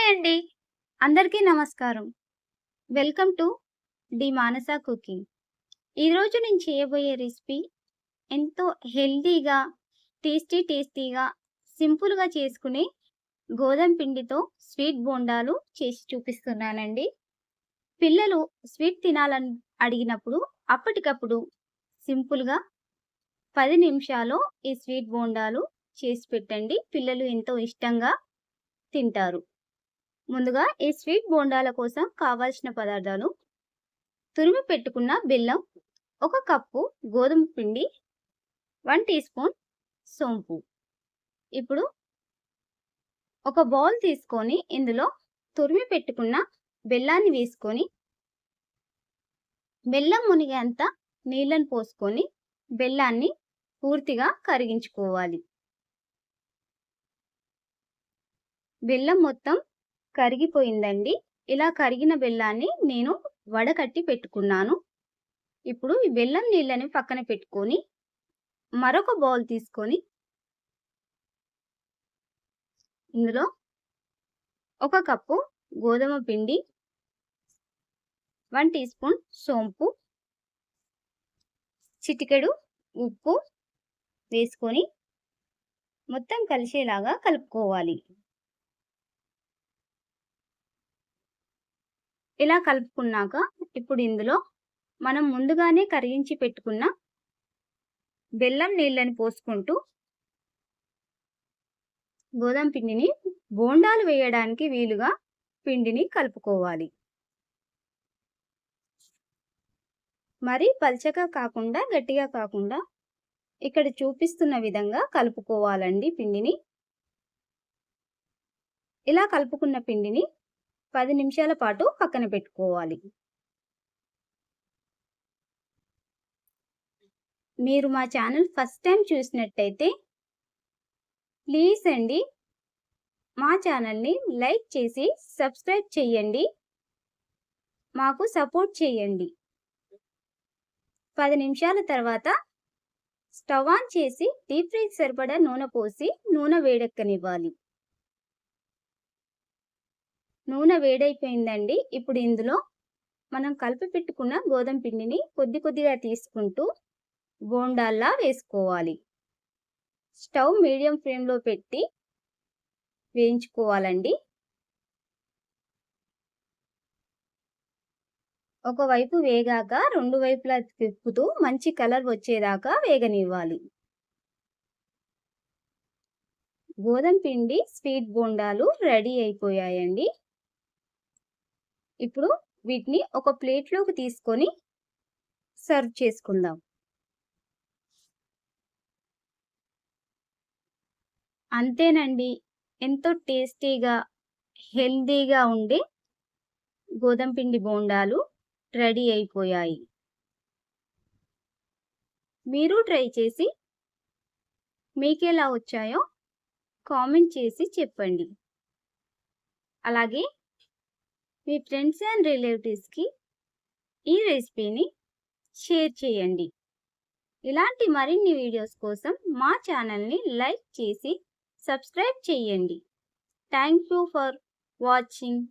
Hi అండి. అందరికీ నమస్కారం. Welcome to the Manasa cooking. ఈరోజు నేను చేయబోయే రెసిపీ ఎంతో హెల్తీగా, టేస్టీగా, సింపుల్‌గా చేసుకునే గోధుమ పిండితో స్వీట్ బోండాలు చేసి చూపిస్తున్నానండి. పిల్లలు స్వీట్ తినాలని అడిగినప్పుడు అప్పటికప్పుడు సింపుల్‌గా 10 నిమిషాల్లో ఈ స్వీట్ బోండాలు చేసి పెట్టండి. పిల్లలు ఎంతో ఇష్టంగా తింటారు. ముందుగా ఈ స్వీట్ బోండాల కోసం కావాల్సిన పదార్థాలు: తురిమి పెట్టుకున్న బెల్లం, 1 కప్పు గోధుమ పిండి, 1 టీ స్పూన్ సోంపు. ఇప్పుడు ఒక బౌల్ తీసుకొని ఇందులో తురిమి పెట్టుకున్న బెల్లాన్ని వేసుకొని, బెల్లం మునిగేంత నీళ్ళని పోసుకొని బెల్లాన్ని పూర్తిగా కరిగించుకోవాలి. బెల్లం మొత్తం కరిగిపోయిందండి. ఇలా కరిగిన బెల్లాన్ని నేను వడకట్టి పెట్టుకున్నాను. ఇప్పుడు ఈ బెల్లం నీళ్ళని పక్కన పెట్టుకొని మరొక బౌల్ తీసుకొని ఇందులో 1 కప్పు గోధుమ పిండి, 1 టీ స్పూన్ సోంపు, చిటికెడు ఉప్పు వేసుకొని మొత్తం కలిసేలాగా కలుపుకోవాలి. ఇలా కలుపుకున్నాక ఇప్పుడు ఇందులో మనం ముందుగానే కరిగించి పెట్టుకున్న బెల్లం నీళ్ళని పోసుకుంటూ గోధుమ పిండిని బోండాలు వేయడానికి వీలుగా పిండిని కలుపుకోవాలి. మరీ పల్చగా కాకుండా గట్టిగా కాకుండా ఇక్కడ చూపిస్తున్న విధంగా కలుపుకోవాలండి పిండిని. ఇలా కలుపుకున్న పిండిని 10 నిమిషాల పాటు పక్కన పెట్టుకోవాలి. మీరు మా ఛానల్ ఫస్ట్ టైం చూసినట్టయితే ప్లీజ్ అండి మా ఛానల్ని లైక్ చేసి సబ్స్క్రైబ్ చేయండి. మాకు సపోర్ట్ చేయండి. 10 నిమిషాల తర్వాత స్టవ్ ఆన్ చేసి డీప్ ఫ్రైకి సరిపడా నూనె పోసి నూనె వేడెక్కనివ్వాలి. నూనె వేడైపోయిందండి. ఇప్పుడు ఇందులో మనం కలిపి పెట్టుకున్న గోధుమ పిండిని కొద్దిగా తీసుకుంటూ బోండాల్లా వేసుకోవాలి. స్టవ్ మీడియం ఫ్లేమ్లో పెట్టి వేయించుకోవాలండి. ఒకవైపు వేగాక రెండు వైపులా తిప్పుతూ మంచి కలర్ వచ్చేదాకా వేగనివ్వాలి. గోధుమ పిండి స్వీట్ బోండాలు రెడీ అయిపోయాయండి. ఇప్పుడు వీటిని ఒక ప్లేట్లోకి తీసుకొని సర్వ్ చేసుకుందాం. అంతేనండి, ఎంతో టేస్టీగా, హెల్తీగా ఉండే గోధుమ పిండి బోండాలు రెడీ అయిపోయాయి. మీరు ట్రై చేసి మీకెలా వచ్చాయో కామెంట్ చేసి చెప్పండి. అలాగే మీ ఫ్రెండ్స్ అండ్ రిలేటివ్స్కి ఈ రెసిపీని షేర్ చేయండి. ఇలాంటి మరిన్ని వీడియోస్ కోసం మా ఛానల్ని లైక్ చేసి సబ్స్క్రైబ్ చేయండి. Thank you for watching.